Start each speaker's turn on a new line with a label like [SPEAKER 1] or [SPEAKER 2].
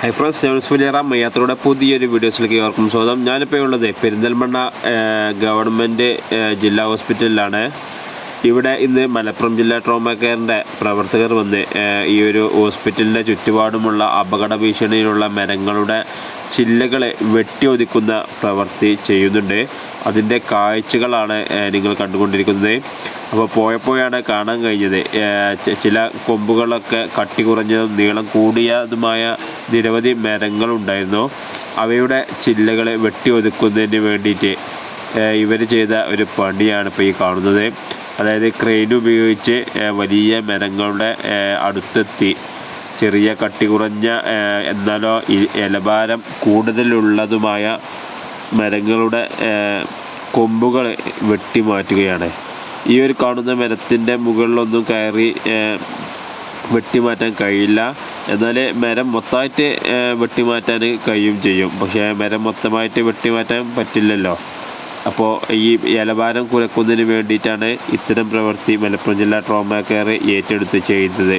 [SPEAKER 1] Hi friends, ഞാൻ സുനിയറാം യാത്രയുടെ പുതിയൊരു വീഡിയോസിലേക്ക് ഏവർക്കും സ്വാഗതം. ഞാനിപ്പോൾ ഉള്ളത് പെരിന്തൽമണ്ണ ഗവൺമെൻറ് ജില്ലാ ഹോസ്പിറ്റലിലാണ്. ഇവിടെ ഇന്ന് മലപ്പുറം ജില്ലാ ട്രോമ കെയറിൻ്റെ പ്രവർത്തകർ വന്ന് ഈ ഒരു ഹോസ്പിറ്റലിൻ്റെ ചുറ്റുപാടുമുള്ള അപകട ഭീഷണിയിലുള്ള മരങ്ങളുടെ ചില്ലകൾ വെട്ടിയൊതുക്കുന്ന പ്രവൃത്തി ചെയ്യുന്നുണ്ട്. അതിൻ്റെ കാഴ്ചകളാണ് നിങ്ങൾ കണ്ടുകൊണ്ടിരിക്കുന്നത്. അപ്പോൾ പോയപ്പോഴാണ് കാണാൻ കഴിഞ്ഞത് ചില കൊമ്പുകളൊക്കെ കട്ടി കുറഞ്ഞതും നീളം കൂടിയതുമായ നിരവധി മരങ്ങളുണ്ടായിരുന്നു. അവയുടെ ചില്ലകൾ വെട്ടിയൊതുക്കുന്നതിന് വേണ്ടിയിട്ട് ഇവർ ചെയ്ത ഒരു പണിയാണ് ഇപ്പോൾ ഈ കാണുന്നത്. അതായത് ക്രെയിൻ ഉപയോഗിച്ച് വലിയ മരങ്ങളുടെ അടുത്തെത്തി ചെറിയ കട്ടി കുറഞ്ഞ എന്നാലോ ഇലഭാരം കൂടുതലുള്ളതുമായ മരങ്ങളുടെ കൊമ്പുകൾ വെട്ടിമാറ്റുകയാണ്. ഈ ഒരു കാണുന്ന മരത്തിൻ്റെ മുകളിലൊന്നും കയറി വെട്ടിമാറ്റാൻ കഴിയില്ല. എന്നാൽ മരം മൊത്തമായിട്ട് വെട്ടിമാറ്റാൻ കഴിയും ചെയ്യും. പക്ഷേ മരം മൊത്തമായിട്ട് വെട്ടിമാറ്റാൻ പറ്റില്ലല്ലോ. അപ്പോൾ ഈ ഇലഭാരം കുറയ്ക്കുന്നതിന് വേണ്ടിയിട്ടാണ് ഇത്തരം പ്രവൃത്തി മലപ്പുറം ജില്ലാ ട്രോമ കെയർ ഏറ്റെടുത്ത് ചെയ്യുന്നത്.